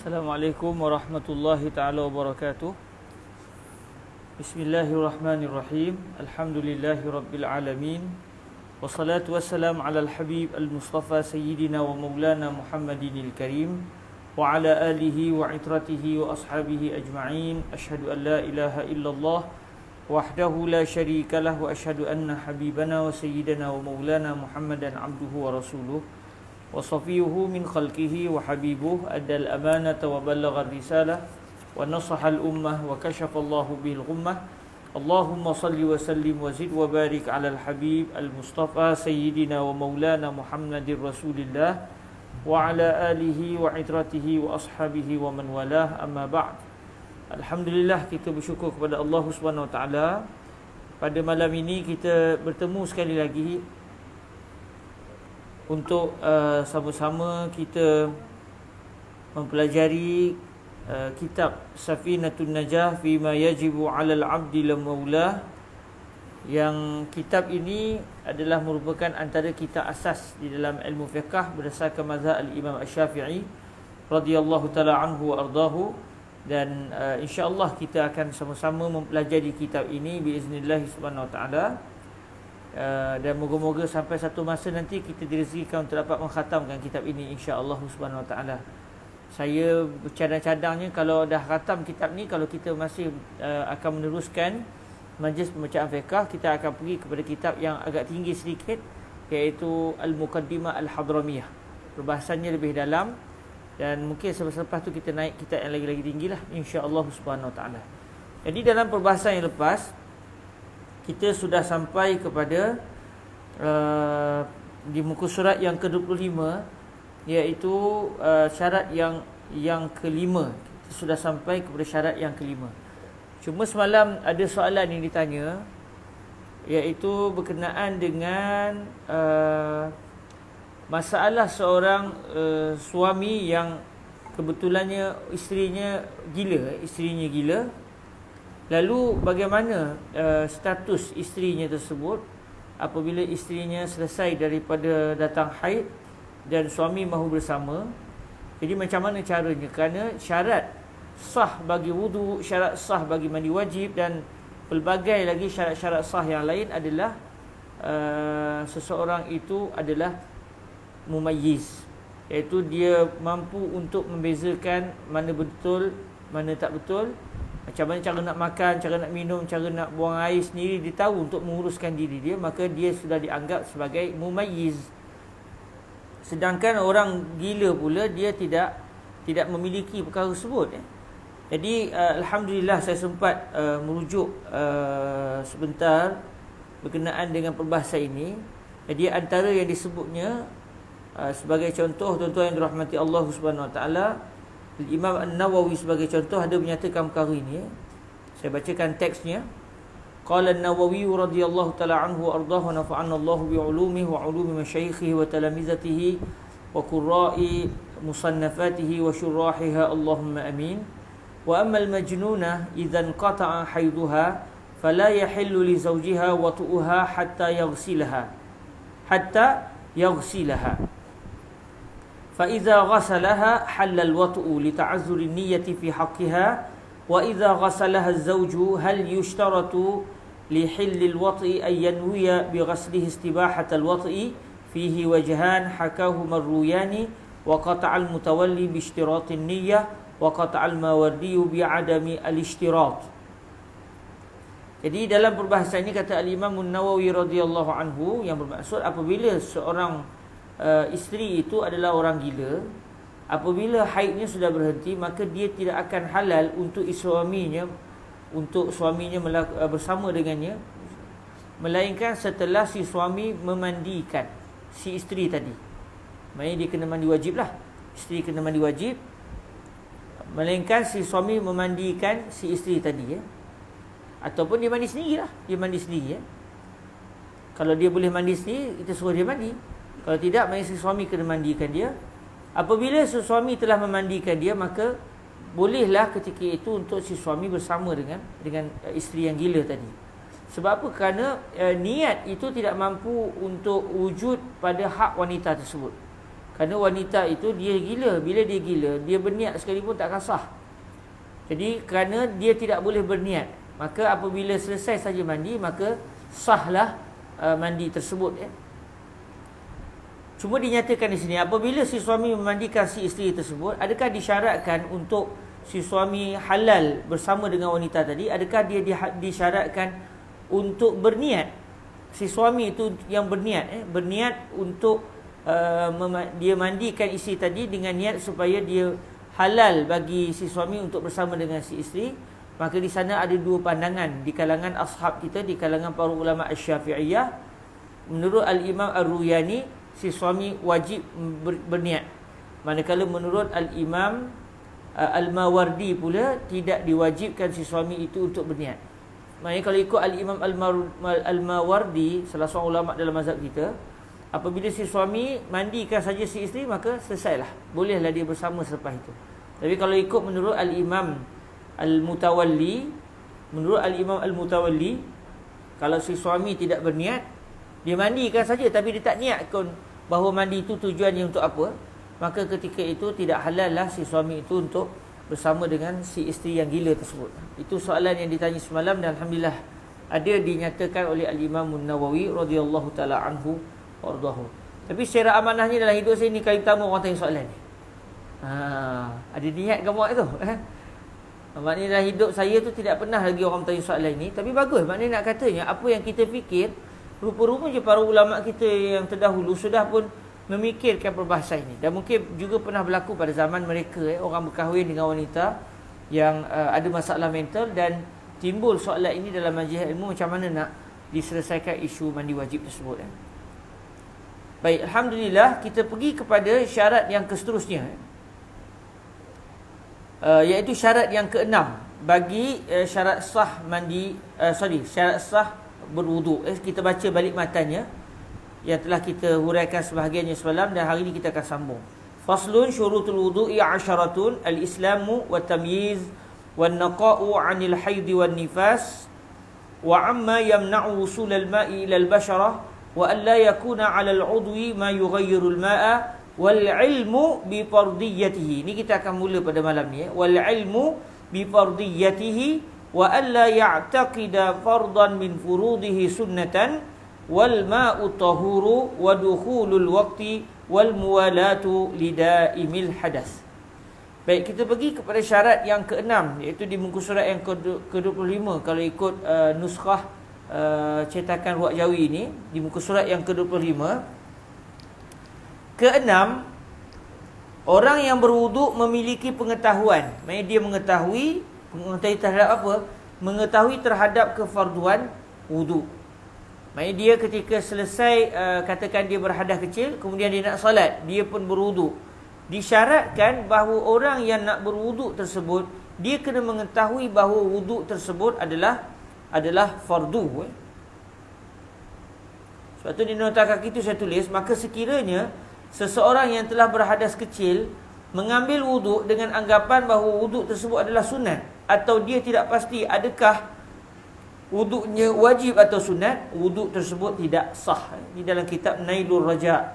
Assalamualaikum warahmatullahi taala wabarakatuh. Bismillahirrahmanirrahim. Alhamdulillahi rabbil alamin. Wassalatu wassalamu ala al-habib al-mustafa sayyidina wa maulana Muhammadinil karim wa ala alihi wa itratihi wa ashabihi ajma'in. Ashhadu an la ilaha illallah wahdahu la syarika lah wa ashhadu anna habibana wa sayyidina wa maulana Muhammadan abduhu wa rasuluh wa safiyuhu min khalqihi wa habibuh adal amanata wa ballagha risalah wa nasaha al ummah wa kashafa Allahu bil ghummah. Allahumma salli wa sallim wa zid wa barik ala al habib al mustafa sayyidina wa maulana Muhammadir rasulillah wa ala alihi wa itratihi wa ashabihi wa man walah, amma ba'd. Alhamdulillah, kita bersyukur kepada Allah Subhanahu wa taala. Pada malam ini kita bertemu sekali lagi untuk sama-sama kita mempelajari kitab Safinatun Najah Fima Yajibu 'alal 'abdi lamaulah, yang kitab ini adalah merupakan antara kitab asas di dalam ilmu fiqh berdasarkan mazhab al-Imam Asy-Syafi'i radhiyallahu taala anhu wa ardahu. Dan insya-Allah kita akan sama-sama mempelajari kitab ini biiznillah subhanahu wa taala. Dan moga-moga sampai satu masa nanti kita direzekikan untuk dapat mengkhatamkan kitab ini insya-Allah subhanahu wa taala. Saya bercadang-cadangnya kalau dah khatam kitab ni, kalau kita masih akan meneruskan majlis pembacaan fiqh, kita akan pergi kepada kitab yang agak tinggi sedikit, iaitu Al-Muqaddimah Al-Hadramiyah. Perbahasannya lebih dalam, dan mungkin selepas tu kita naik kitab yang lagi-lagi tinggilah insya-Allah subhanahu wa taala. Jadi dalam perbahasan yang lepas kita sudah sampai kepada di muka surat yang ke-25, iaitu syarat yang kelima. Kita sudah sampai kepada syarat yang kelima. Cuma semalam ada soalan yang ditanya, iaitu berkenaan dengan masalah seorang suami yang kebetulannya isterinya gila. Lalu bagaimana status isterinya tersebut apabila isterinya selesai daripada datang haid dan suami mahu bersama? Jadi macam mana caranya? Kerana syarat sah bagi wudu, syarat sah bagi mandi wajib, dan pelbagai lagi syarat-syarat sah yang lain adalah seseorang itu adalah mumayyiz, iaitu dia mampu untuk membezakan mana betul, mana tak betul. Macam mana cara nak makan, cara nak minum, cara nak buang air sendiri, dia tahu untuk menguruskan diri dia, maka dia sudah dianggap sebagai mumayyiz. Sedangkan orang gila pula dia tidak memiliki perkara tersebut. Jadi alhamdulillah saya sempat merujuk sebentar berkenaan dengan perbahasan ini. Jadi antara yang disebutnya sebagai contoh, tuan-tuan yang dirahmati Allah Subhanahu wa taala, Imam An-Nawawi sebagai contoh ada menyatakan perkara ini. Saya bacakan teksnya. Qala An-Nawawi radhiyallahu taala anhu ardahu nafa'ana Allah bi 'ulumihi wa 'ulumi masyaikhihi wa talamizatihi wa qurra'i musannafatihi wa syurahiha Allahumma amin. Wa amma al-majnuna idza qata'a haiduha fala yahillu li zawjiha watu'uha hatta yaghsilaha. فإذا غسلها حل الوطء لتعذر النية في حقها، وإذا غسلها الزوج هل يشترط لحل الوطء أن ينوي بغسله استباحة الوطء؟ فيه وجهان حكاهما الرويان، وقطع المتولي باشتراط النية، وقطع الماوردي بعدم الاشتراط. Jadi dalam perbahasan ini kata Al-Imam An-Nawawi radhiyallahu anhu, yang bermaksud apabila seorang isteri itu adalah orang gila, apabila haidnya sudah berhenti, maka dia tidak akan halal untuk suaminya bersama dengannya, melainkan setelah si suami memandikan si isteri tadi. Maksudnya dia kena mandi wajib lah, isteri kena mandi wajib, melainkan si suami memandikan si isteri tadi, ataupun dia mandi sendiri lah. Kalau dia boleh mandi sendiri, kita suruh dia mandi. Kalau tidak, maka si suami kena mandikan dia. Apabila si suami telah memandikan dia, maka bolehlah ketika itu untuk si suami bersama dengan isteri yang gila tadi. Sebab apa? Kerana niat itu tidak mampu untuk wujud pada hak wanita tersebut. Kerana wanita itu dia gila. Bila dia gila, dia berniat sekalipun tak sah. Jadi kerana dia tidak boleh berniat, maka apabila selesai saja mandi, maka sahlah mandi tersebut, ya. Cuma dinyatakan di sini, apabila si suami memandikan si isteri tersebut, adakah disyaratkan untuk si suami halal bersama dengan wanita tadi? Adakah dia disyaratkan untuk berniat? Si suami itu yang berniat, berniat untuk dia mandikan isteri tadi dengan niat supaya dia halal bagi si suami untuk bersama dengan si isteri. Maka di sana ada dua pandangan di kalangan ashab kita, di kalangan para ulama Asy-Syafi'iyah. Menurut Al-Imam Ar-Ruyani, si suami wajib berniat. Manakala menurut Al-Imam Al-Mawardi pula, tidak diwajibkan si suami itu untuk berniat. Maksudnya kalau ikut Al-Imam Al-Mawardi, salah seorang ulama dalam mazhab kita, apabila si suami mandikan saja si isteri, maka selesailah, bolehlah dia bersama selepas itu. Tapi kalau ikut menurut Al-Imam Al-Mutawalli, menurut Al-Imam Al-Mutawalli, kalau si suami tidak berniat, dia mandikan saja tapi dia tak niatkan bahawa mandi itu tujuannya untuk apa, maka ketika itu tidak halal lah si suami itu untuk bersama dengan si isteri yang gila tersebut. Itu soalan yang ditanya semalam, dan alhamdulillah ada dinyatakan oleh Al-Imam An-Nawawi radhiyallahu taala anhu wardahu. Tapi secara amanahnya dalam hidup saya ni kali pertama orang tanya soalan ni. Ada niat ke buat tu? Maknanya dalam hidup saya tu tidak pernah lagi orang tanya soalan ni. Tapi bagus, maknanya nak katanya apa yang kita fikir, rupa-rupanya para ulama kita yang terdahulu sudah pun memikirkan perbahasan ini. Dan mungkin juga pernah berlaku pada zaman mereka, orang berkahwin dengan wanita yang ada masalah mental, dan timbul soalan ini dalam majlis ilmu, macam mana nak diselesaikan isu mandi wajib tersebut. Baik, alhamdulillah, kita pergi kepada syarat yang seterusnya, iaitu syarat yang keenam bagi syarat sah mandi, syarat sah berwuduk. Kita baca balik matanya yang telah kita huraikan sebahagiannya semalam, dan hari ini kita akan sambung. Faslun syurutul wudu'i 'asharatun, al-islamu wa tamyiz wan naqa'u 'anil haid wan nifas wa 'amma yamna'u wusul al-ma'i ila al-basharah wa an la yakuna 'ala al-'udwi ma yughayyiru al-ma'a wal 'ilmu bi fardiyatihi. Ini kita akan mula pada malam ni, wal 'ilmu bi fardiyatihi wa alla ya'taqida fardan min furudihi sunnatan wal ma'u tahuru wa dukhulul waqti wal muwalatu lidaimil hadas. Baik, kita pergi kepada syarat yang keenam, iaitu di muka surat yang ke-25 kalau ikut nuskhah cetakan Ruak Jawi ini, di muka surat yang ke-25. Keenam, orang yang berwuduk memiliki pengetahuan. Maksudnya dia mengetahui terhadap apa? Mengetahui terhadap kefarduan wuduk. Maksudnya dia ketika selesai, katakan dia berhadas kecil, kemudian dia nak solat, dia pun berwuduk. Disyaratkan bahawa orang yang nak berwuduk tersebut, dia kena mengetahui bahawa wuduk tersebut adalah fardu. Sebab tu di nota kaki itu saya tulis, maka sekiranya seseorang yang telah berhadas kecil mengambil wuduk dengan anggapan bahawa wuduk tersebut adalah sunat, atau dia tidak pasti adakah wuduknya wajib atau sunat, wuduk tersebut tidak sah. Di dalam kitab Nailur Raja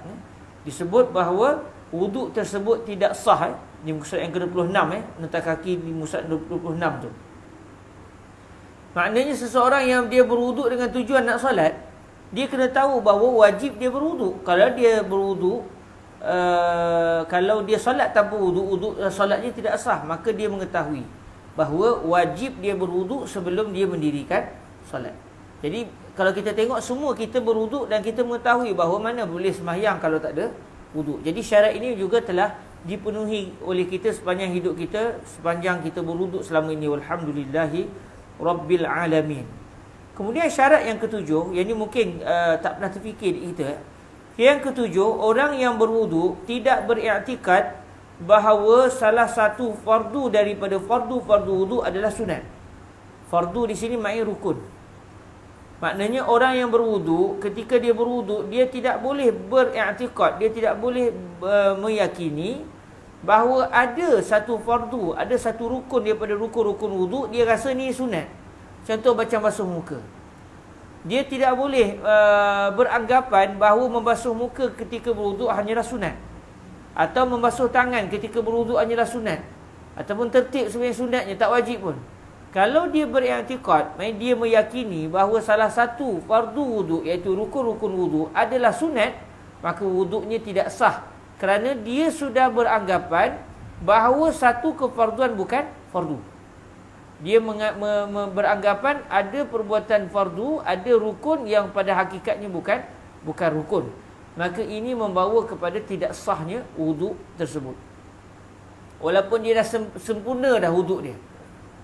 disebut bahawa wuduk tersebut tidak sah. Di muka surat yang ke-26, nota kaki di muka surat 26 tu. Maknanya seseorang yang dia berwuduk dengan tujuan nak solat, dia kena tahu bahawa wajib dia berwuduk. Kalau dia berwuduk, kalau dia solat tanpa wuduk, solatnya tidak sah. Maka dia mengetahui bahawa wajib dia berwuduk sebelum dia mendirikan solat. Jadi kalau kita tengok, semua kita berwuduk dan kita mengetahui bahawa mana boleh sembahyang kalau tak ada wuduk. Jadi syarat ini juga telah dipenuhi oleh kita sepanjang hidup kita, sepanjang kita berwuduk selama ini. Walhamdulillahi Rabbil Alamin. Kemudian syarat yang ketujuh, yang ini mungkin tak pernah terfikir kita. Yang ketujuh, orang yang berwuduk tidak beriktikad bahawa salah satu fardu daripada fardu-fardu wuduk adalah sunat. Fardu di sini maknanya rukun. Maknanya orang yang berwuduk, ketika dia berwuduk, dia tidak boleh beriktikad, dia tidak boleh meyakini bahawa ada satu fardu, ada satu rukun daripada rukun-rukun wuduk, dia rasa ni sunat. Contoh macam basuh muka. Dia tidak boleh beranggapan bahawa membasuh muka ketika berwuduk hanyalah sunat. atau membasuh tangan ketika berwuduk hanyalah sunat, ataupun tertib sebagai sunatnya, tak wajib pun. Kalau dia beriktikad, dia meyakini bahawa salah satu fardu wuduk, iaitu rukun-rukun wuduk adalah sunat, maka wuduknya tidak sah, kerana dia sudah beranggapan bahawa satu kefarduan bukan fardu. Dia beranggapan ada perbuatan fardu, ada rukun yang pada hakikatnya bukan rukun. Maka ini membawa kepada tidak sahnya wuduk tersebut. Walaupun dia dah sempurna dah wuduk dia.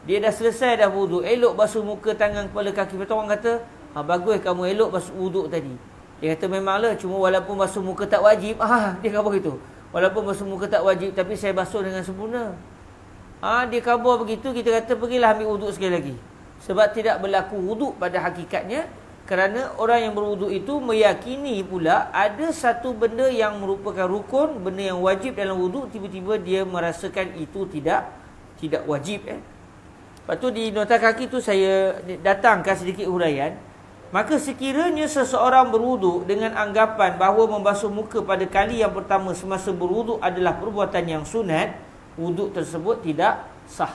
Dia dah selesai dah wuduk, elok basuh muka, tangan, kepala, kaki. Betul orang kata, bagus kamu elok basuh wuduk tadi. Dia kata memanglah, cuma walaupun basuh muka tak wajib. Dia kata begitu. Walaupun basuh muka tak wajib, tapi saya basuh dengan sempurna. Dia khabar begitu, kita kata pergilah ambil wuduk sekali lagi. Sebab tidak berlaku wuduk pada hakikatnya, kerana orang yang berwuduk itu meyakini pula ada satu benda yang merupakan rukun, benda yang wajib dalam wuduk, tiba-tiba dia merasakan itu tidak wajib. Lepas tu di nota kaki tu saya datangkan sedikit huraian. Maka sekiranya seseorang berwuduk dengan anggapan bahawa membasuh muka pada kali yang pertama semasa berwuduk adalah perbuatan yang sunat, wuduk tersebut tidak sah.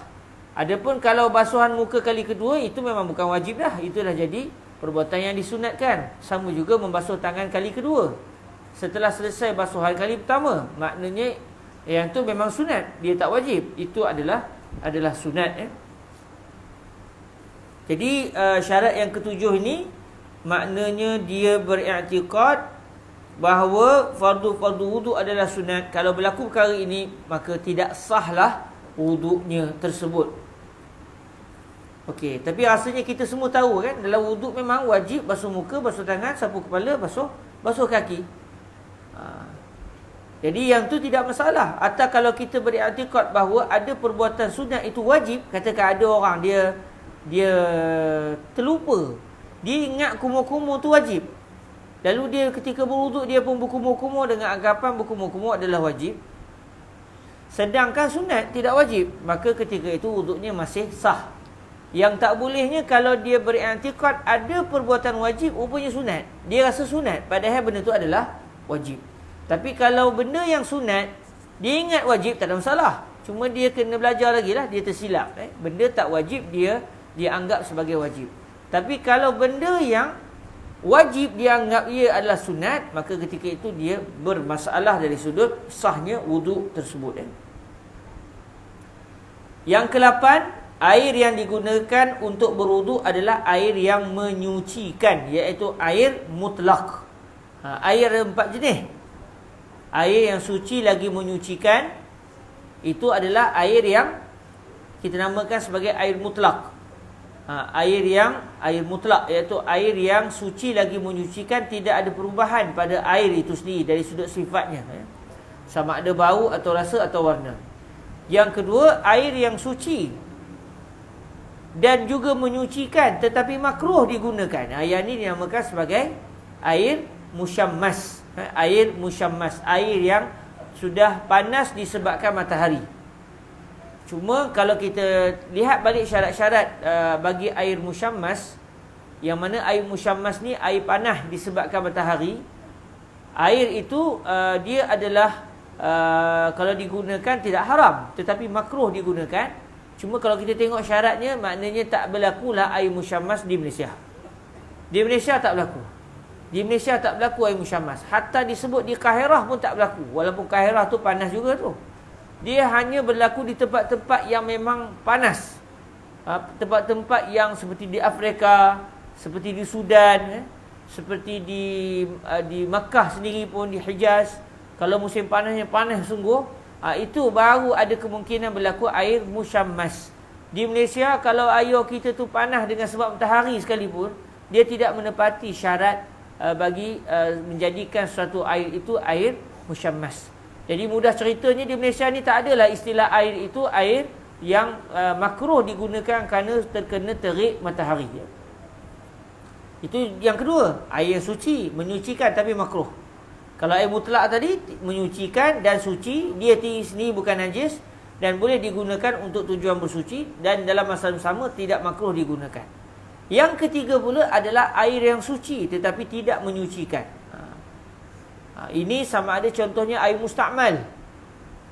Adapun kalau basuhan muka kali kedua, itu memang bukan wajib dah, itu dah jadi perbuatan yang disunatkan. Sama juga membasuh tangan kali kedua setelah selesai basuhan kali pertama, maknanya yang tu memang sunat, dia tak wajib. Itu adalah sunat. Jadi syarat yang ketujuh ini, maknanya dia beriktikad bahawa fardu wuduk adalah sunat. Kalau berlaku perkara ini, maka tidak sahlah wuduknya tersebut. Okey, tapi rasanya kita semua tahu kan, dalam wuduk memang wajib basuh muka, basuh tangan, sapu kepala, basuh kaki. Jadi yang tu tidak masalah. Atau kalau kita beriktikad bahawa ada perbuatan sunat itu wajib, katakan ada orang dia terlupa, dia ingat kumur-kumur tu wajib, lalu dia ketika berwuduk dia pun berkumur-kumur dengan anggapan berkumur-kumur adalah wajib, sedangkan sunat tidak wajib, maka ketika itu wuduknya masih sah. Yang tak bolehnya kalau dia beriktikad ada perbuatan wajib rupanya sunat, dia rasa sunat padahal benda tu adalah wajib. Tapi kalau benda yang sunat dia ingat wajib, tak ada masalah, cuma dia kena belajar lagi lah, dia tersilap. Benda tak wajib dia anggap sebagai wajib. Tapi kalau benda yang wajib dia anggap ia adalah sunat, maka ketika itu dia bermasalah dari sudut sahnya wuduk tersebut. Yang ke-8, air yang digunakan untuk berwuduk adalah air yang menyucikan, iaitu air mutlak. Air 4 jenis. Air yang suci lagi menyucikan, itu adalah air yang kita namakan sebagai air mutlak. Air mutlak, iaitu air yang suci lagi menyucikan, tidak ada perubahan pada air itu sendiri dari sudut sifatnya, sama ada bau atau rasa atau warna. Yang kedua, air yang suci dan juga menyucikan tetapi makruh digunakan. Yang ini dinamakan sebagai air musyammas. Air musyammas, air yang sudah panas disebabkan matahari. Cuma kalau kita lihat balik syarat-syarat bagi air musyammas, yang mana air musyammas ni air panas disebabkan matahari, air itu dia adalah kalau digunakan tidak haram, tetapi makruh digunakan. Cuma kalau kita tengok syaratnya, maknanya tak berlakulah air musyammas di Malaysia. Di Malaysia tak berlaku. Di Malaysia tak berlaku air musyammas. Hatta disebut di Kahirah pun tak berlaku. Walaupun Kahirah tu panas juga tu. Dia hanya berlaku di tempat-tempat yang memang panas. Tempat-tempat yang seperti di Afrika, seperti di Sudan, seperti di Makkah sendiri pun, di Hijaz. Kalau musim panasnya panas sungguh, itu baru ada kemungkinan berlaku air musyammas. Di Malaysia, kalau air kita tu panas dengan sebab matahari sekalipun, dia tidak menepati syarat bagi menjadikan suatu air itu air musyammas. Jadi mudah ceritanya, di Malaysia ni tak adalah istilah air itu air yang makruh digunakan kerana terkena terik matahari. Itu yang kedua, air yang suci, menyucikan tapi makruh. Kalau air mutlak tadi menyucikan dan suci, dia sendiri bukan najis dan boleh digunakan untuk tujuan bersuci, dan dalam masa sama tidak makruh digunakan. Yang ketiga pula adalah air yang suci tetapi tidak menyucikan. Ini sama ada contohnya air mustakmal.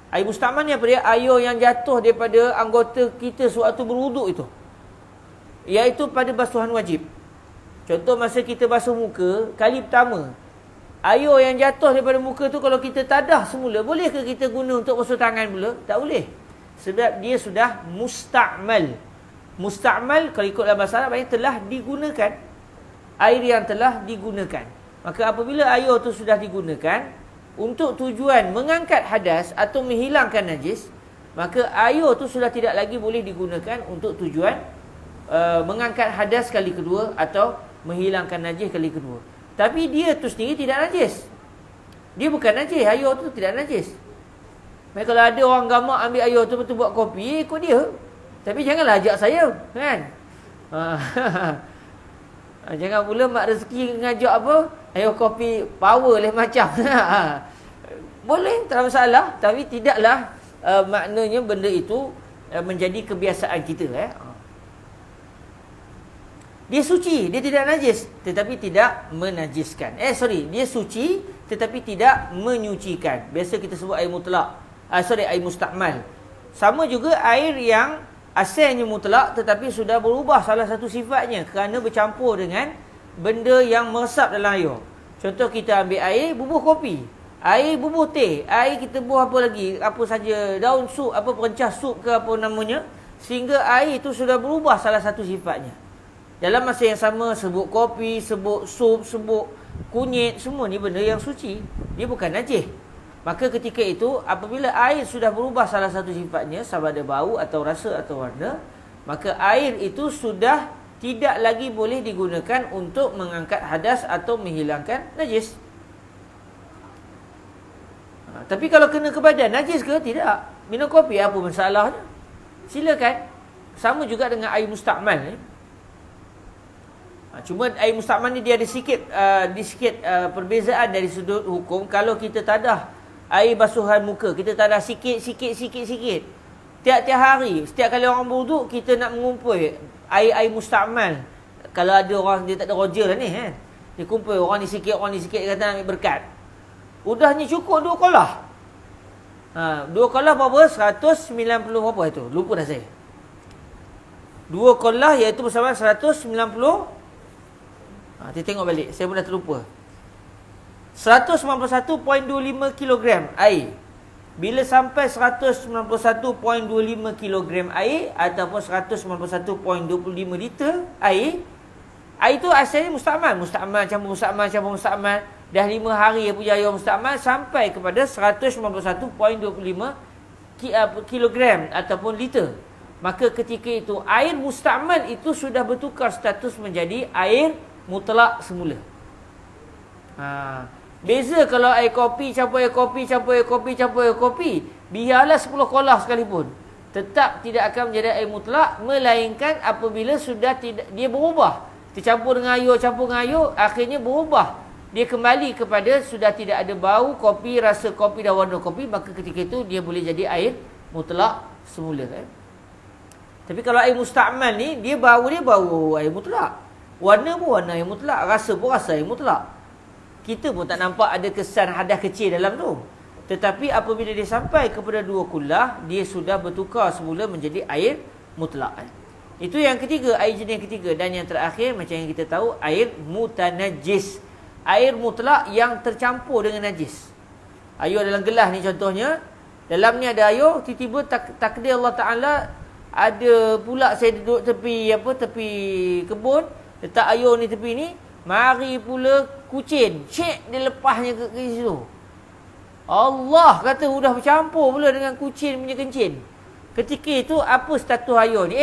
Air musta'mal ni apa dia? Air yang jatuh daripada anggota kita sewaktu berwuduk itu, iaitu pada basuhan wajib. Contoh masa kita basuh muka kali pertama, air yang jatuh daripada muka tu kalau kita tadah semula, boleh ke kita guna untuk basuh tangan pula? Tak boleh. Sebab dia sudah musta'mal. Musta'mal kalau ikut dalam bahasa Arab, telah digunakan. Air yang telah digunakan. Maka apabila air tu sudah digunakan untuk tujuan mengangkat hadas atau menghilangkan najis, maka air tu sudah tidak lagi boleh digunakan untuk tujuan mengangkat hadas kali kedua atau menghilangkan najis kali kedua. Tapi dia tu sendiri tidak najis. Dia bukan najis, air tu tidak najis. Maka kalau ada orang gamak ambil air tu betul buat kopi, ikut dia. Tapi janganlah ajak saya, kan? Jangan pula Mak Rezeki ngajak apa? Air kopi power lah macam. Boleh, tak ada masalah. Tapi tidaklah maknanya benda itu menjadi kebiasaan kita. Dia suci, dia tidak najis, tetapi tidak menajiskan. Dia suci tetapi tidak menyucikan. Biasa kita sebut air mutlak. Air musta'mal. Sama juga air yang asalnya mutlak tetapi sudah berubah salah satu sifatnya kerana bercampur dengan benda yang meresap dalam air. Contoh kita ambil air bubuh kopi, air bubuh teh, air kita bubuh apa lagi, apa saja, daun sup, apa perencah sup ke apa namanya, sehingga air itu sudah berubah salah satu sifatnya. Dalam masa yang sama sebut kopi, sebut sup, sebut kunyit, semua ni benda yang suci. Dia bukan najis. Maka ketika itu apabila air sudah berubah salah satu sifatnya, sama ada bau atau rasa atau warna, maka air itu sudah tidak lagi boleh digunakan untuk mengangkat hadas atau menghilangkan najis. Tapi kalau kena ke badan, najis ke? Tidak. Minum kopi apa masalahnya? Silakan. Sama juga dengan air musta'mal. Cuma air musta'mal ni dia ada sikit perbezaan dari sudut hukum. Kalau kita tadah air basuhan muka, kita tadah sikit. Tiap-tiap hari, setiap kali orang berwuduk, kita nak mengumpul air musta'mal. Kalau ada orang, dia tak ada roja lah ni, kan? Dia kumpul, orang ni sikit, dia kata nak ambil berkat. Udahnya cukup 2 kolah. 2 kolah berapa? 190 berapa itu? Lupa dah saya. 2 kolah iaitu bersama 190. Kita tengok balik, saya pun dah terlupa. 191.25 kilogram air. Bila sampai 191.25 kilogram air ataupun 191.25 liter air, air itu asalnya musta'mal, campur musta'mal. Dah 5 hari punya air musta'mal sampai kepada 191.25 kilogram ataupun liter. Maka ketika itu air musta'mal itu sudah bertukar status menjadi air mutlak semula. Beza kalau air kopi campur air kopi, biarlah 10 kolah sekalipun, tetap tidak akan menjadi air mutlak, melainkan apabila sudah tidak, dia berubah, tercampur dengan air, akhirnya berubah, dia kembali kepada sudah tidak ada bau kopi, rasa kopi dan warna kopi, maka ketika itu dia boleh jadi air mutlak semula, kan? Tapi kalau air musta'mal ni, dia bau air mutlak, warna pun warna air mutlak, rasa pun rasa air mutlak. Kita pun tak nampak ada kesan hadas kecil dalam tu. Tetapi apabila dia sampai kepada 2 kullah, dia sudah bertukar semula menjadi air mutlak. Itu yang ketiga, air jenis ketiga. Dan yang terakhir, macam yang kita tahu, air mutanajis. Air mutlak yang tercampur dengan najis. Air dalam gelas ni contohnya, dalam ni ada air, tiba-tiba takdir Allah Ta'ala, ada pula saya duduk tepi kebun, letak air ni tepi ni, mari pula kucing, cek dia lepasnya ke situ. Allah kata sudah bercampur pula dengan kucing punya kencing. Ketika itu apa status air ni?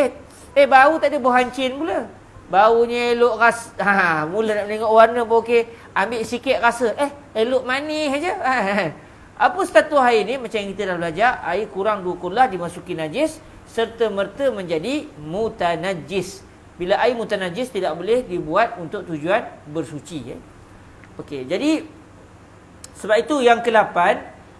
Bau tak ada bau hancin pula. Baunya elok rasa. Mula nak tengok warna pun okey, ambil sikit rasa. Elok manis aja. Apa status air ni? Macam yang kita dah belajar, air kurang 2 kullah dimasuki najis serta merta menjadi mutanajis. Bila air mutanajis tidak boleh dibuat untuk tujuan bersuci. Okey, jadi sebab itu yang ke-8,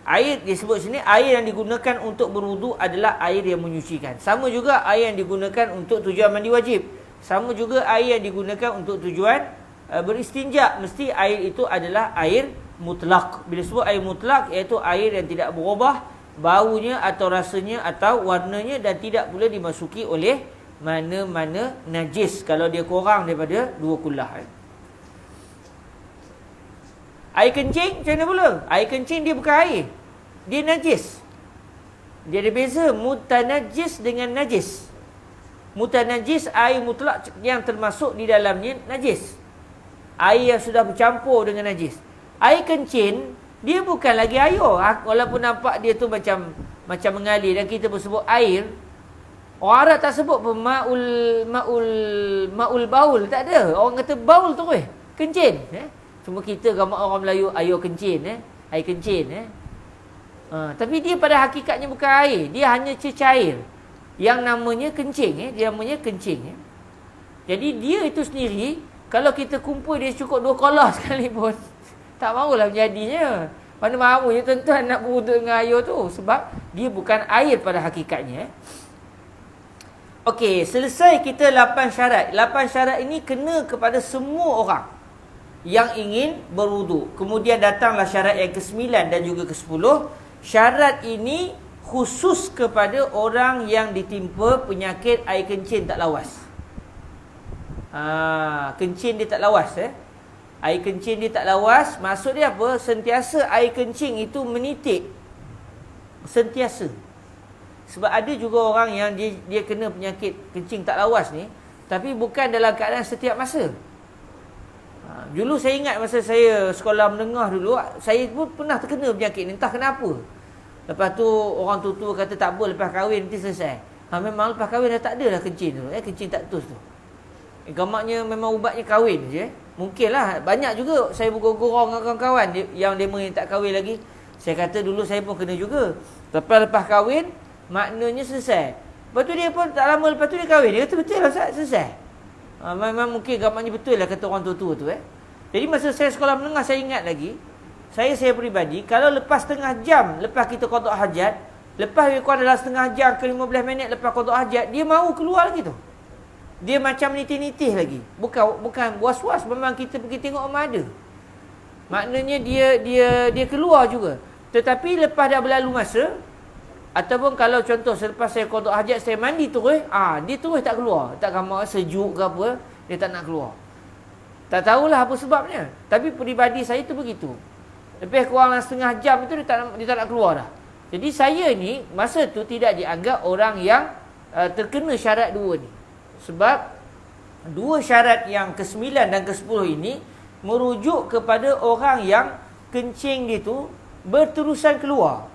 air disebut sini, air yang digunakan untuk berwudu adalah air yang menyucikan. Sama juga air yang digunakan untuk tujuan mandi wajib. Sama juga air yang digunakan untuk tujuan beristinja. Mesti air itu adalah air mutlak. Bila sebut air mutlak, iaitu air yang tidak berubah baunya atau rasanya atau warnanya, dan tidak pula dimasuki oleh mana-mana najis kalau dia kurang daripada 2 kullah. Air kencing macam mana pula? Air kencing dia bukan air, dia najis. Dia ada beza mutanajis dengan najis. Mutanajis air mutlak yang termasuk di dalamnya najis, air yang sudah bercampur dengan najis. Air kencing dia bukan lagi air, walaupun nampak dia tu macam mengalir dan kita bersebut air. Orang Arab tak sebut pun maul baul, tak ada. Orang kata baul tu kencing. Cuma kita gambar orang Melayu air kencing, air kencing. Tapi dia pada hakikatnya bukan air, dia hanya cecair yang namanya kencing. Dia namanya kencing. Jadi dia itu sendiri, kalau kita kumpul dia cukup 2 kolah sekalipun, tak mahulah menjadinya. Mana mahunya tuan-tuan nak berwuduk dengan air tu, sebab dia bukan air pada hakikatnya. Okey, selesai kita 8 syarat. 8 syarat ini kena kepada semua orang yang ingin berwuduk. Kemudian datanglah syarat yang ke-9 dan juga ke-10. Syarat ini khusus kepada orang yang ditimpa penyakit air kencing tak lawas. Kencing dia tak lawas. Air kencing dia tak lawas, maksud dia apa? Sentiasa air kencing itu menitik. Sentiasa. Sebab ada juga orang yang dia kena penyakit kencing tak lawas ni, tapi bukan dalam keadaan setiap masa. Dulu saya ingat masa saya sekolah menengah dulu, saya pun pernah terkena penyakit ni, entah kenapa. Lepas tu orang tua kata tak apa, lepas kahwin nanti selesai. Memang lepas kahwin dah tak ada dah kencing tu, kencing tak tus tu. Gamaknya memang ubatnya kahwin je. Mungkinlah, banyak juga saya bergurau dengan kawan-kawan yang demo yang tak kahwin lagi. Saya kata dulu saya pun kena juga. Lepas kahwin, maknanya selesai. Lepas tu dia pun tak lama lepas tu dia kahwin. Dia kata betul lah Ustaz, selesai. Memang mungkin gamaknya betul lah kata orang tua-tua tu. Jadi masa saya sekolah menengah, saya ingat lagi, saya peribadi, kalau lepas setengah jam lepas kita qada hajat, lepas kurang dalam setengah jam ke 15 minit lepas qada hajat, dia mahu keluar lagi tu. Dia macam nitih-nitih lagi. Bukan was-was, memang kita pergi tengok rumah ada. Maknanya dia keluar juga. Tetapi lepas dah berlalu masa, ataupun kalau contoh selepas saya qada hajat, saya mandi terus, dia terus tak keluar. Tak gambar sejuk ke apa, dia tak nak keluar. Tak tahulah apa sebabnya. Tapi peribadi saya tu begitu. Lebih kurang setengah jam itu dia tak nak keluar dah. Jadi saya ni masa tu tidak dianggap orang yang terkena syarat 2 ni. Sebab 2 syarat yang ke-9 dan ke-10 ini merujuk kepada orang yang kencing dia tu berterusan keluar.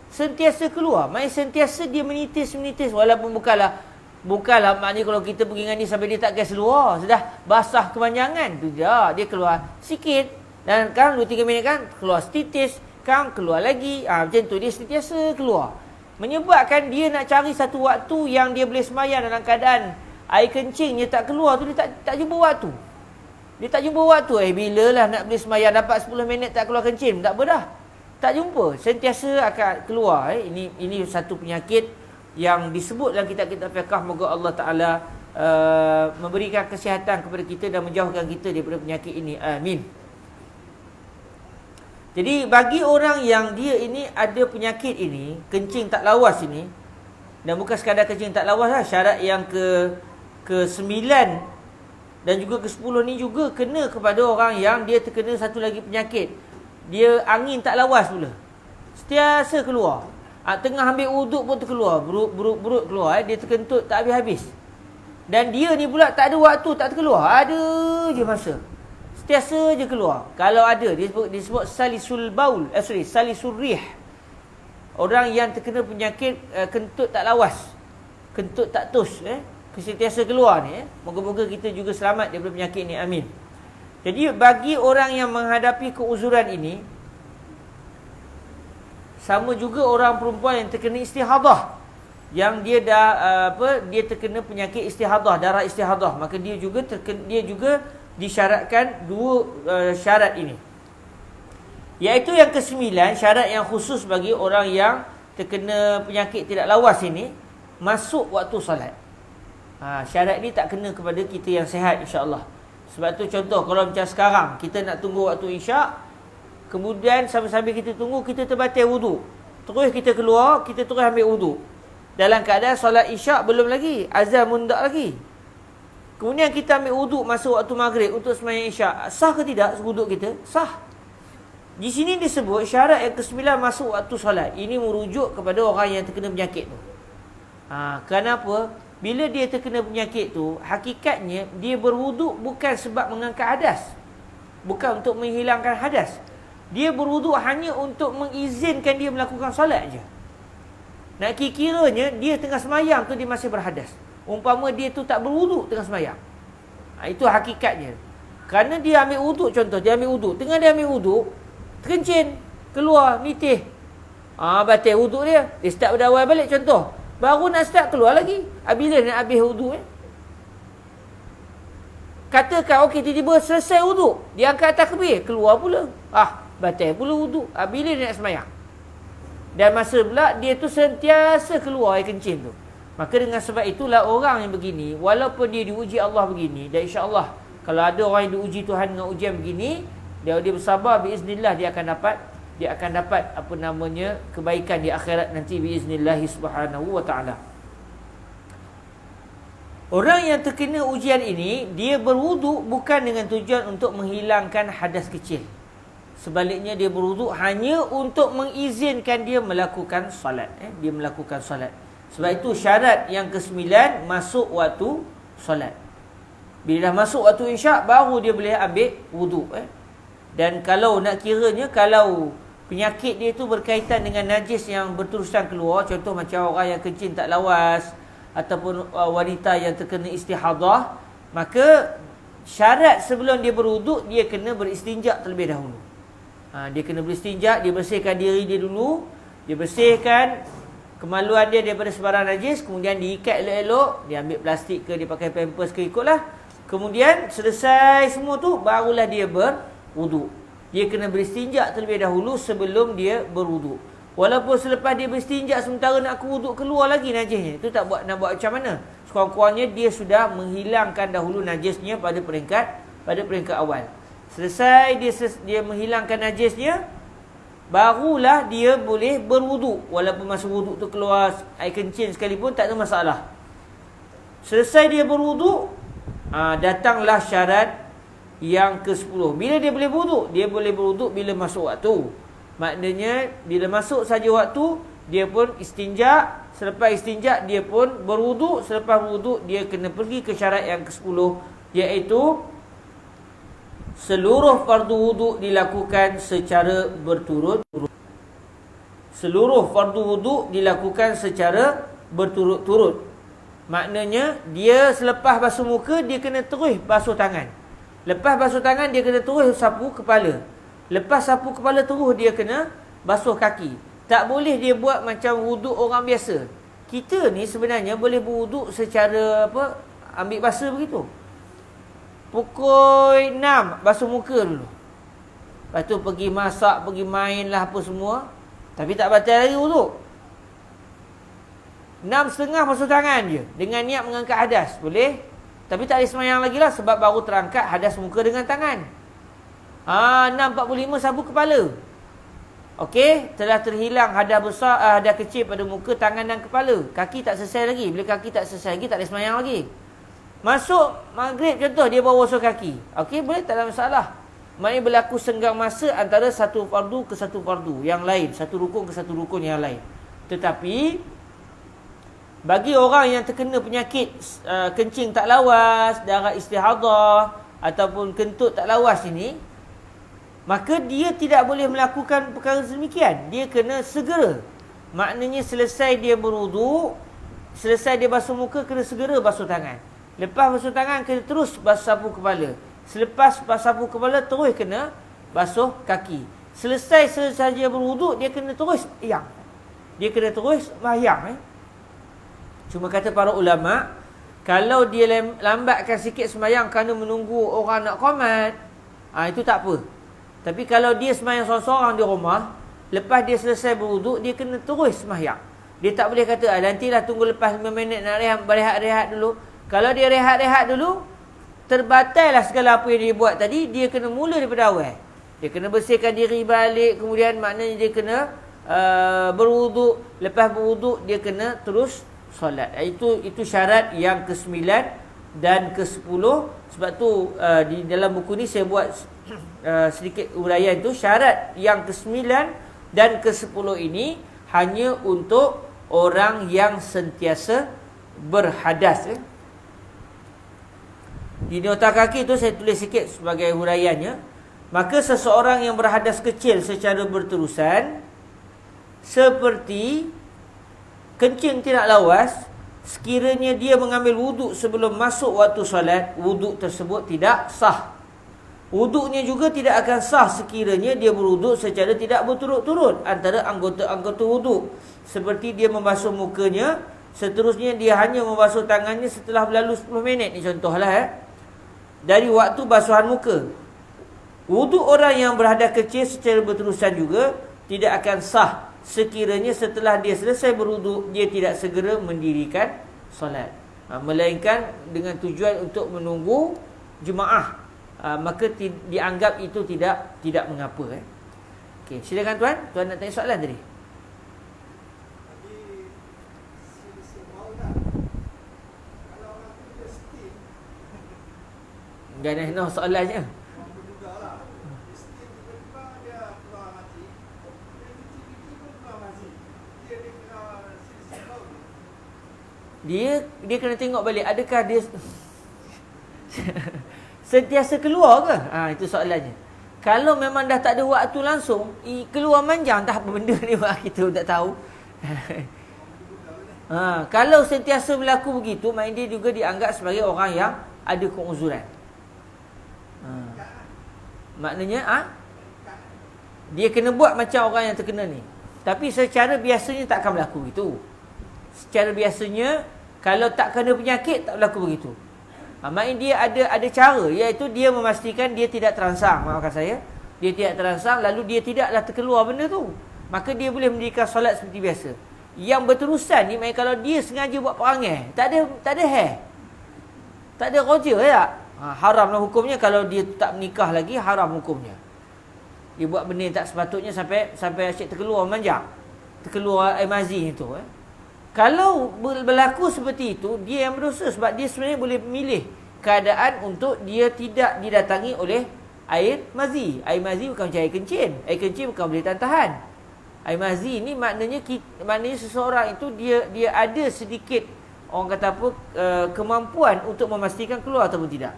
Sentiasa keluar. Maksudnya sentiasa dia menitis. Walaupun bukanlah maknanya kalau kita pergi dengan dia sampai dia tak gas keluar, sudah basah kemanjangan tu je, dia keluar sikit. Dan kan 2-3 minit kan keluar setitis, kan keluar lagi. Macam tu dia sentiasa keluar. Menyebabkan dia nak cari satu waktu yang dia boleh sembahyang dalam keadaan air kencingnya tak keluar tu, dia tak jumpa waktu. Dia tak jumpa waktu. Bilalah nak boleh sembahyang, dapat 10 minit tak keluar kencing, tak apa dah. Tak jumpa, sentiasa akan keluar. Ini satu penyakit yang disebut dalam kitab-kitab fiqh. Moga Allah Taala memberikan kesihatan kepada kita dan menjauhkan kita daripada penyakit ini. Amin. Jadi bagi orang yang dia ini ada penyakit ini, kencing tak lawas ini, dan bukan sekadar kencing tak lawas lah, syarat yang ke-9 dan juga ke-10 ni juga kena kepada orang yang dia terkena satu lagi penyakit. Dia angin tak lawas pula, sentiasa keluar. Tengah ambil wuduk pun terkeluar, beruk keluar, dia terkentut tak habis-habis. Dan dia ni pula tak ada waktu tak terkeluar, ada je masa, sentiasa je keluar. Kalau ada, disebut salisul baul, salisul rih. Orang yang terkena penyakit kentut tak lawas, kentut tak tus, sentiasa keluar ni. Moga-moga kita juga selamat daripada penyakit ni, amin. Jadi bagi orang yang menghadapi keuzuran ini, sama juga orang perempuan yang terkena istihadah, yang dia dia terkena penyakit istihadah, darah istihadah, maka dia juga disyaratkan 2 syarat ini. Iaitu yang ke-9, syarat yang khusus bagi orang yang terkena penyakit tidak lawas ini, masuk waktu solat. Syarat ini tak kena kepada kita yang sihat, insya-Allah. Sebab tu contoh kalau macam sekarang kita nak tunggu waktu isyak, kemudian sambil-sambil kita tunggu kita terbatal wuduk. terus kita keluar, kita terus ambil wuduk. Dalam keadaan solat isyak belum lagi, azan mundak lagi. Kemudian kita ambil wuduk masuk waktu maghrib untuk sembahyang isyak. Sah ke tidak wuduk kita? Sah. Di sini disebut syarat yang ke-9 masuk waktu solat. Ini merujuk kepada orang yang terkena penyakit tu. Kenapa? Bila dia terkena penyakit tu, hakikatnya dia berwuduk bukan sebab mengangkat hadas. Bukan untuk menghilangkan hadas. Dia berwuduk hanya untuk mengizinkan dia melakukan solat je. Nak kiranya dia tengah semayang tu dia masih berhadas. Umpama dia tu tak berwuduk tengah semayang. Itu hakikatnya. Kerana dia ambil wuduk, contoh dia ambil wuduk. Tengah dia ambil wuduk, terkencing, keluar, nitih. Batal wuduk dia. Dia start berdawai balik contoh. Baru nak start keluar lagi. Bila nak habis wuduk Katakan okey tiba-tiba selesai wuduk. Dia angkat takbir, keluar pula. Batal pula wuduk. Bila dia nak semayang. Dan masa pula dia tu sentiasa keluar air kencing tu. Maka dengan sebab itulah orang yang begini, walaupun dia diuji Allah begini, dan insya-Allah kalau ada orang yang diuji Tuhan dengan ujian begini, dia bersabar biiznillah dia akan dapat apa namanya kebaikan di akhirat nanti biiznillah subhanahu wa taala. Orang yang terkena ujian ini, dia berwuduk bukan dengan tujuan untuk menghilangkan hadas kecil. Sebaliknya dia berwuduk hanya untuk mengizinkan dia melakukan solat. Dia melakukan solat. Sebab itu syarat yang ke-9 masuk waktu solat. Bila dah masuk waktu isyak, baru dia boleh ambil wuduk. Dan kalau nak kiranya, kalau penyakit dia tu berkaitan dengan najis yang berterusan keluar, contoh macam orang yang kencing tak lawas, ataupun wanita yang terkena istihadah, maka syarat sebelum dia berwuduk, dia kena beristinja terlebih dahulu. Dia kena beristinja, dia bersihkan diri dia dulu, dia bersihkan kemaluan dia daripada sebarang najis, kemudian diikat elok-elok, dia ambil plastik ke, dia pakai pampers ke, ikutlah. Kemudian selesai semua tu, barulah dia berwuduk. Dia kena beristinja terlebih dahulu sebelum dia berwuduk. Walaupun selepas dia beristinja sementara nak wuduk keluar lagi najisnya, itu nak buat macam mana? Sekurang-kurangnya dia sudah menghilangkan dahulu najisnya pada peringkat awal. Selesai dia menghilangkan najisnya, barulah dia boleh berwuduk. Walaupun masa wuduk tu keluar air kencing sekalipun, tak ada masalah. Selesai dia berwuduk, datanglah syarat yang ke-10. Bila dia boleh berwuduk? Dia boleh berwuduk bila masuk waktu. Maknanya bila masuk saja waktu, dia pun istinja. Selepas istinja dia pun berwuduk. Selepas berwuduk dia kena pergi ke syarat yang ke-10, iaitu seluruh fardu wuduk dilakukan secara berturut-turut. Seluruh fardu wuduk dilakukan secara berturut-turut. Maknanya dia selepas basuh muka, dia kena terus basuh tangan. Lepas basuh tangan, dia kena terus sapu kepala. Lepas sapu kepala, terus dia kena basuh kaki. Tak boleh dia buat macam wuduk orang biasa. Kita ni sebenarnya boleh berwuduk secara ambil basa begitu. Pukul 6 basuh muka dulu. Lepas tu pergi masak, pergi main lah apa semua. Tapi tak batal lagi wuduk. 6.30 basuh tangan je, dengan niat mengangkat hadas. Boleh. Tapi tak boleh semayang lagi lah, sebab baru terangkat hadas muka dengan tangan. 6.45 sapu kepala. Okey, telah terhilang hadas besar, hadas kecil pada muka, tangan dan kepala. Kaki tak selesai lagi. Bila kaki tak selesai lagi, tak boleh semayang lagi. Masuk maghrib contoh, dia baru basuh kaki. Okey, boleh, tak ada masalah. Maknanya berlaku senggang masa antara satu fardu ke satu fardu yang lain, satu rukun ke satu rukun yang lain. Tetapi bagi orang yang terkena penyakit kencing tak lawas, darah istihadah ataupun kentut tak lawas ini, maka dia tidak boleh melakukan perkara sedemikian. Dia kena segera. Maknanya selesai dia berwuduk, selesai dia basuh muka, kena segera basuh tangan. Lepas basuh tangan, kena terus basuh sapu kepala. Selepas basuh sapu kepala, terus kena basuh kaki. Selesai dia berwuduk, dia kena terus sembahyang. Dia kena terus sembahyang. Cuma kata para ulama', kalau dia lambatkan sikit sembahyang kerana menunggu orang nak qomat, itu tak apa. Tapi kalau dia sembahyang seorang-seorang di rumah, lepas dia selesai berwuduk, dia kena terus sembahyang. Dia tak boleh kata, nantilah tunggu lepas 5 minit nak rehat dulu. Kalau dia rehat dulu, terbatallah segala apa yang dia buat tadi. Dia kena mula daripada awal. Dia kena bersihkan diri balik, kemudian maknanya dia kena berwuduk, lepas berwuduk dia kena terus solat. Itu syarat yang ke-9 dan ke-10. Sebab tu di dalam buku ni saya buat sedikit uraian tu. Syarat yang ke-9 dan ke-10 ini hanya untuk orang yang sentiasa berhadas. Di nota kaki tu saya tulis sikit sebagai huraiannya. Maka seseorang yang berhadas kecil secara berterusan, seperti kencing tidak lawas, sekiranya dia mengambil wuduk sebelum masuk waktu solat, wuduk tersebut tidak sah. Wuduknya juga tidak akan sah sekiranya dia berwuduk secara tidak berturut-turut antara anggota-anggota wuduk. Seperti dia membasuh mukanya, seterusnya dia hanya membasuh tangannya setelah berlalu 10 minit. Ni contohlah dari waktu basuhan muka. Wuduk orang yang berhadas kecil secara berterusan juga tidak akan sah sekiranya setelah dia selesai berwuduk dia tidak segera mendirikan solat. Melainkan dengan tujuan untuk menunggu jemaah. Maka dianggap itu tidak mengapa. Okey, silakan tuan. Tuan nak tanya soalan tadi. Jangan nak soalannya. Dia kena tengok balik adakah dia sentiasa keluar ke? Itu soalannya. Kalau memang dah tak ada waktu langsung, keluar manjang tak apa benda ni kita tak tahu. Kalau sentiasa berlaku begitu, maknanya dia juga dianggap sebagai orang yang ada keuzuran. Maknanya dia kena buat macam orang yang terkena ni. Tapi secara biasanya tak akan berlaku itu. Secara biasanya kalau tak kena penyakit tak berlaku begitu. Maknanya dia ada cara, iaitu dia memastikan dia tidak terangsang. Maafkan saya, dia tidak terangsang, lalu dia tidaklah terkeluar benda tu, maka dia boleh mendirikan solat seperti biasa. Yang berterusan ni, maknanya kalau dia sengaja buat perangai, tak ada hair, tak ada roja tak? Haramlah hukumnya. Kalau dia tak menikah lagi, haram hukumnya. Dia buat benda yang tak sepatutnya sampai asyik terkeluar manjang, terkeluar air mazi itu. Kalau berlaku seperti itu, dia yang berdosa. Sebab dia sebenarnya boleh memilih keadaan untuk dia tidak didatangi oleh air mazi. Air mazi bukan macam air kencing. Air kencing bukan boleh tahan. Air mazi ni maknanya seseorang itu dia ada sedikit, orang kata apa, kemampuan untuk memastikan keluar ataupun tidak.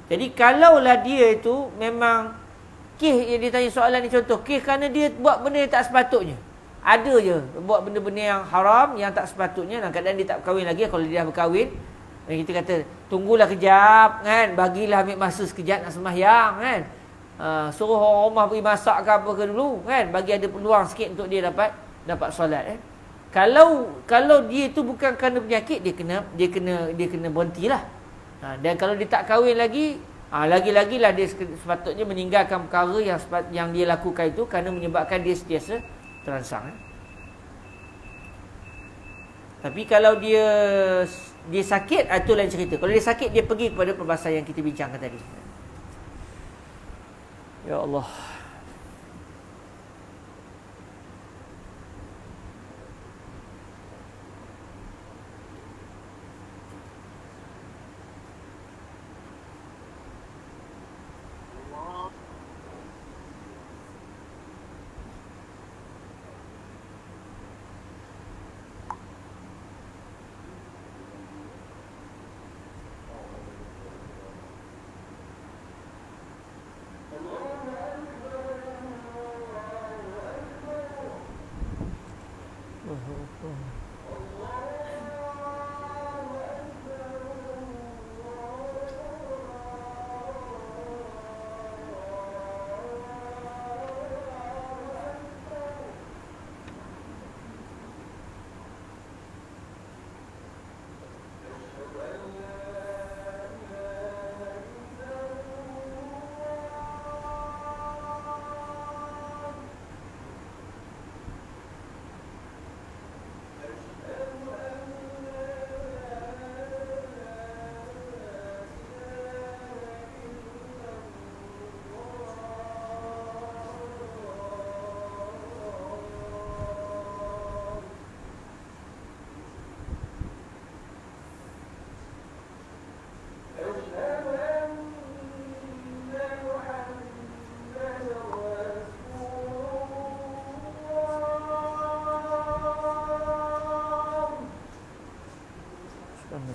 Jadi kalaulah dia itu memang yang dia tanya soalan ni, contoh kerana dia buat benda yang tak sepatutnya, ada je buat benda-benda yang haram, yang tak sepatutnya, dan kadang dia tak berkahwin lagi. Kalau dia dah berkahwin, dan kita kata tunggulah kejap kan, bagilah ambil masa sekejap nak sembahyang kan, suruh orang rumah pergi masak ke apa ke dulu kan, bagi ada peluang sikit untuk dia dapat solat. Kalau dia tu bukan kerana penyakit, dia kena berhentilah. Dan kalau dia tak kahwin lagi, lagi-lagilah dia sepatutnya meninggalkan perkara yang dia lakukan itu kerana menyebabkan dia sentiasa terangsang. Tapi kalau dia sakit, itu lain cerita. Kalau dia sakit, dia pergi kepada perbahasan yang kita bincangkan tadi. Ya Allah.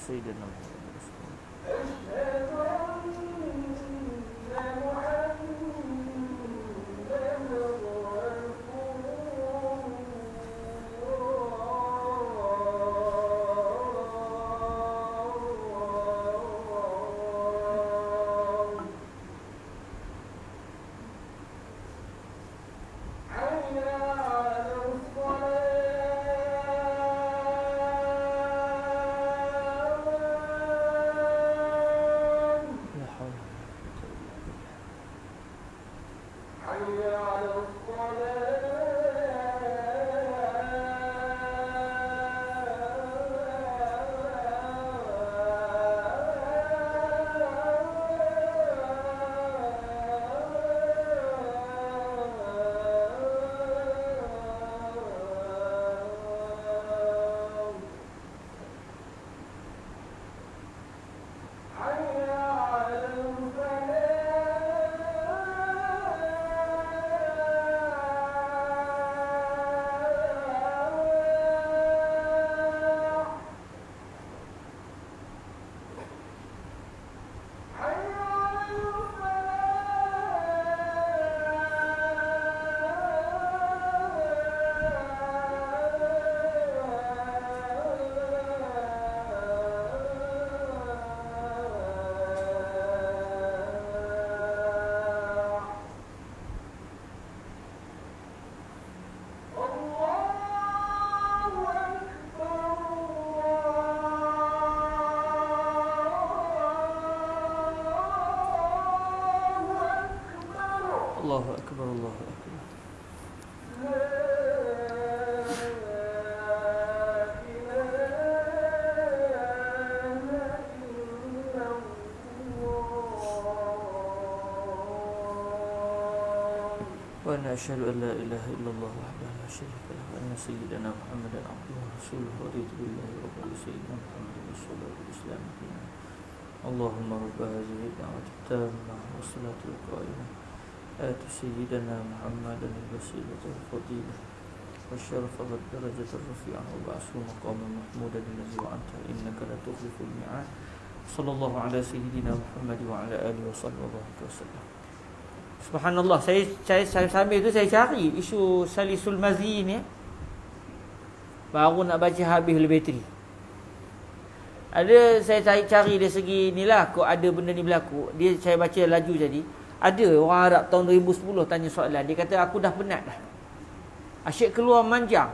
sayyidina Muhammad. Allahu akbar, Allahu akbar. Wa nashhadu an la ilaha illallah wahdahu la syarika lahu wa anna sayyidana Muhammadan abduhu wa rasuluhu wa billahi rabbil sayyidina Muhammadin sallallahu alaihi wasallam. Allahumma rabb hadhihi ad-da'wati at-tammah wa salatu al-qa'imah آت سيدنا محمدا الوسيلة والفضيلة والشرف والدرجة الرفيعة وبعثه مقاما محمودا الذي وعنته إنك لا تخلف الميعاد صلى الله على سيدنا محمد وعلى آله وصحبه وسلم. Subhanallah, saya sambil tu saya cari isu salisul mazi ni, baru nak baca habis lebih bateri. Ada saya cari dari segi inilah, kok ada benda ni berlaku. Saya baca laju jadi ada orang Arab tahun 2010 tanya soalan. Dia kata aku dah penat dah, asyik keluar manjang.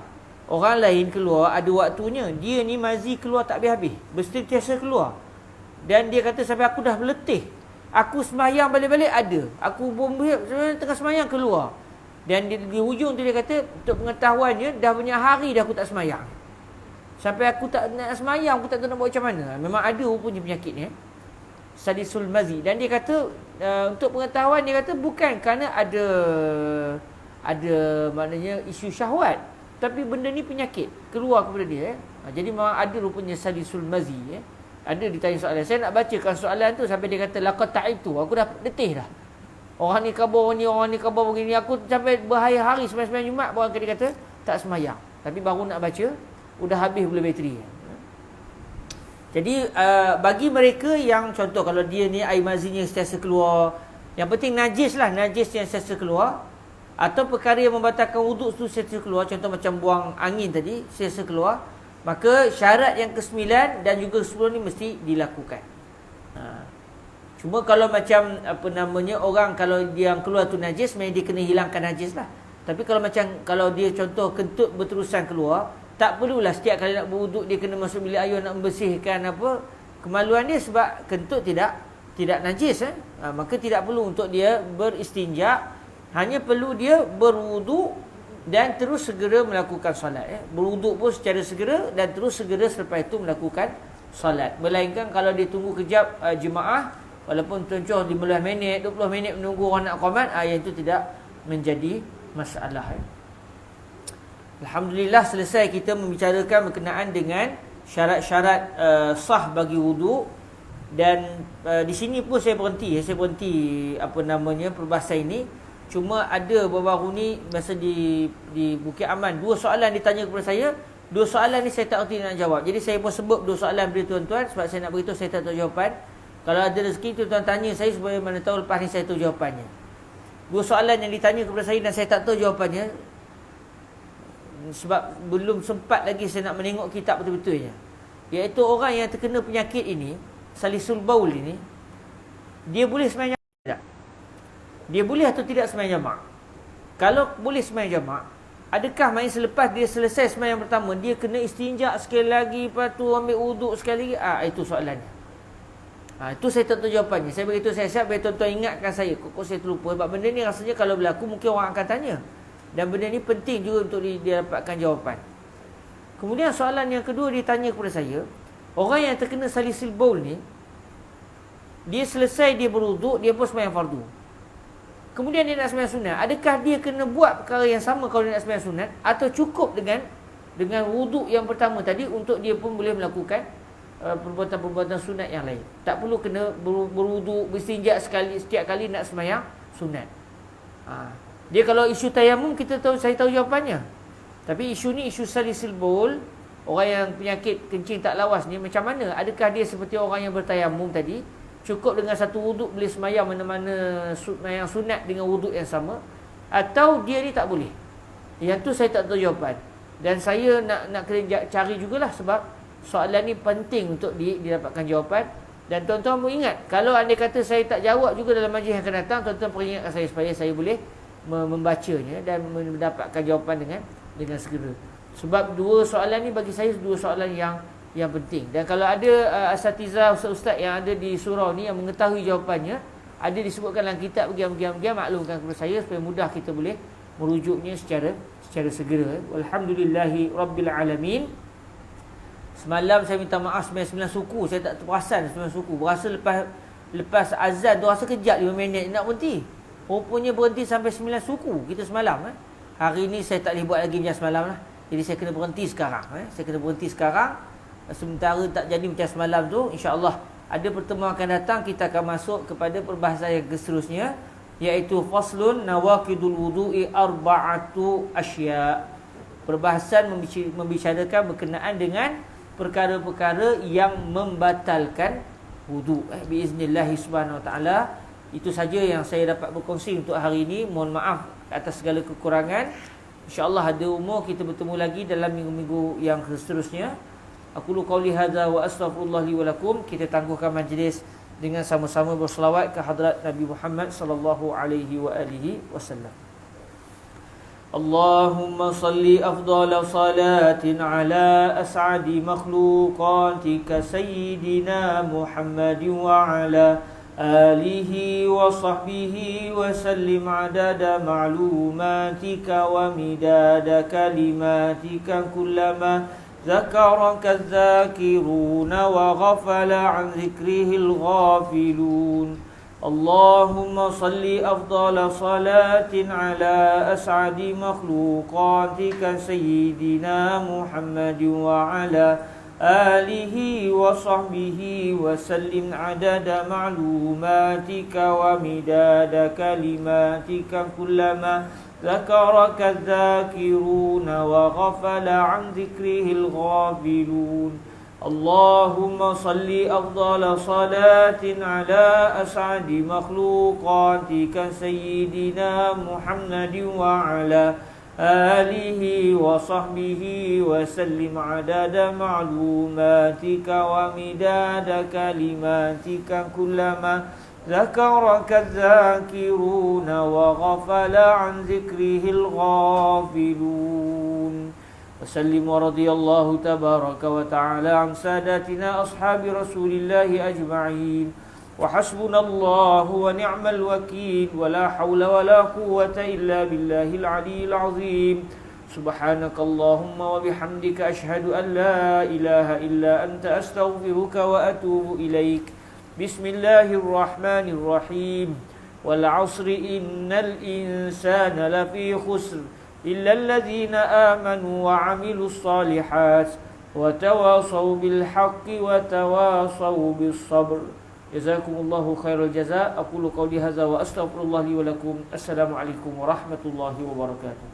Orang lain keluar ada waktunya, dia ni mazi keluar tak habis-habis, berstiasa keluar. Dan dia kata sampai aku dah letih. Aku semayang balik-balik ada, aku tengah semayang keluar. Dan di hujung tu dia kata, untuk pengetahuannya dah banyak hari dah aku tak semayang, sampai aku tak nak semayang, aku tak tahu nak buat macam mana. Memang ada rupanya penyakit ni, salisul mazi. Dan dia kata untuk pengetahuan, dia kata bukan kerana ada maknanya isu syahwat, tapi benda ni penyakit keluar kepada dia. Jadi memang ada rupanya salisul mazi. Ada ditanya soalan, saya nak bacakan soalan tu sampai dia kata laqad ta'ibtu, aku dah letih dah. Orang ni khabar ni, orang ni khabar begini, aku sampai berhari-hari sembahyang Jumaat baru dia kata tak semayang, tapi baru nak baca sudah habis pula bateri. Jadi bagi mereka yang contoh kalau dia ni air mazinya sentiasa keluar, yang penting najis lah, najis yang sentiasa keluar, atau perkara yang membatalkan wuduk tu sentiasa keluar, contoh macam buang angin tadi sentiasa keluar, maka syarat yang ke-9 dan juga ke-10 ni mesti dilakukan. Cuma kalau macam apa namanya, orang kalau dia yang keluar tu najis, memang dia kena hilangkan najis lah. Tapi kalau macam kalau dia contoh kentut berterusan keluar, tak perlulah setiap kali nak berwuduk dia kena masuk bilik air nak membersihkan apa kemaluan dia, sebab kentut tidak najis. Maka tidak perlu untuk dia beristinja, hanya perlu dia berwuduk dan terus segera melakukan solat. Berwuduk pun secara segera dan terus segera selepas itu melakukan solat. Melainkan kalau dia tunggu kejap jemaah, walaupun contoh 15 minit 20 minit menunggu orang nak qamat, yang itu tidak menjadi masalah. Alhamdulillah, selesai kita membicarakan berkenaan dengan syarat-syarat sah bagi wuduk. Dan di sini pun saya berhenti apa namanya perbahasan ini. Cuma ada baru-baru ni masa di Bukit Aman, 2 soalan ditanya kepada saya Dua soalan ni saya tak erti nak jawab. Jadi saya pun sebut dua soalan pada tuan-tuan sebab saya nak beritahu saya tak tahu jawapan. Kalau ada rezeki tuan-tuan tanya saya supaya mana tahu lepas ni saya tahu jawapannya. Dua soalan yang ditanya kepada saya dan saya tak tahu jawapannya sebab belum sempat lagi saya nak menengok kitab betul-betulnya. Iaitu orang yang terkena penyakit ini, salisul baul ini, dia boleh sembahyang jamak tak? Dia boleh atau tidak sembahyang jamak? Kalau boleh sembahyang jamak, adakah main selepas dia selesai sembahyang pertama dia kena istinja sekali lagi, lepas tu ambil wuduk sekali lagi? Itu soalannya. Itu saya tak tahu jawapannya. Saya beritahu saya siap biar tuan-tuan ingatkan saya. Kok saya terlupa. Sebab benda ni rasanya kalau berlaku mungkin orang akan tanya. Dan benda ni penting juga untuk dia dapatkan jawapan. Kemudian soalan yang kedua dia tanya kepada saya, orang yang terkena salisil baul ni, dia selesai dia berwuduk, dia pun sembahyang fardu. Kemudian dia nak sembahyang sunat. Adakah dia kena buat perkara yang sama kalau dia nak sembahyang sunat, atau cukup dengan wuduk yang pertama tadi untuk dia pun boleh melakukan perbuatan-perbuatan sunat yang lain? Tak perlu kena berwuduk, berstinja sekali setiap kali nak sembahyang sunat. Dia kalau isu tayamum saya tahu jawapannya. Tapi isu ni isu salisil baul, orang yang penyakit kencing tak lawas ni macam mana? Adakah dia seperti orang yang bertayamum tadi, cukup dengan satu wuduk boleh sembahyang mana-mana sembahyang sunat dengan wuduk yang sama, atau dia ni tak boleh? Yang tu saya tak tahu jawapan. Dan saya nak kena cari jugalah sebab soalan ni penting untuk didapatkan jawapan. Dan tuan-tuan pun ingat, kalau andai kata saya tak jawab juga dalam majlis yang akan datang, tuan-tuan peringatkan saya supaya saya boleh membacanya dan mendapatkan jawapan dengan segera. Sebab dua soalan ni bagi saya dua soalan yang penting. Dan kalau ada asatizah ustaz-ustaz yang ada di surau ni yang mengetahui jawapannya, ada disebutkan dalam kitab bagian-bagian, maklumkan kepada saya supaya mudah kita boleh merujuknya secara segera. Alhamdulillahi rabbil alamin. Semalam saya minta maaf 99 suku, saya tak terperasan 99 suku. Berasa lepas azan tu rasa kejap 5 minit nak berhenti. Rupanya berhenti sampai 9 suku kita semalam. Hari ni saya tak boleh buat lagi macam semalam lah. Jadi saya kena berhenti sekarang. Saya kena berhenti sekarang. Sementara tak jadi macam semalam tu, insya-Allah ada pertemuan akan datang kita akan masuk kepada perbahasan yang seterusnya, iaitu faslun nawaqidul wudu'i arba'atu asya'. Perbahasan membicarakan berkenaan dengan perkara-perkara yang membatalkan wudu. Biiznillah subhanahu wa ta'ala. Itu saja yang saya dapat berkongsi untuk hari ini. Mohon maaf atas segala kekurangan. InsyaAllah ada umur kita bertemu lagi dalam minggu-minggu yang seterusnya. Aku lu qauli hadza wa astaghfirullah li wa lakum. Kita tangguhkan majlis dengan sama-sama berselawat ke hadrat Nabi Muhammad sallallahu alaihi wa alihi wasallam. Allahumma salli afdala salatin ala as'adi makhluqatika sayyidina Muhammadin wa ala alihi wa sahbihi wa sallim adada ma'lumatika wa midada kalimatika kullama ذكرك الذاكرون وغفل عن ذكره الغافلون. اللهم صل أفضل صلاة على أسعد مخلوقاتك سيدنا محمد وعلى آله وصحبه وسلم عدد معلوماتك ومداد كلماتك كلما ذكرك الذاكرون وغفل عن ذكره الغافلون. اللهم صل أفضل صلاة على أسعد مخلوقاتك سيدنا محمد وعلى آله وصحبه وسلم عدد معلوماتك ومداد كلماتك كلما ذكرك الذاكرون وغفل عن ذكره الغافلون. وسلم ورضي الله تبارك وتعالى عن ساداتنا أصحاب رسول الله أجمعين. وحسبنا الله ونعم الوكيل ولا حول ولا قوة إلا بالله العلي العظيم. سبحانك اللهم وبحمدك أشهد أن لا إله إلا أنت أستغفرك وأتوب إليك. بسم الله الرحمن الرحيم. والعصر إن الإنسان لفي خسر إلا الذين آمنوا وعملوا الصالحات وتواصوا بالحق وتواصوا بالصبر. جزاكم الله خير الجزاء. أقول قولي هذا وأستغفر الله لي ولكم. السلام عليكم ورحمة الله وبركاته.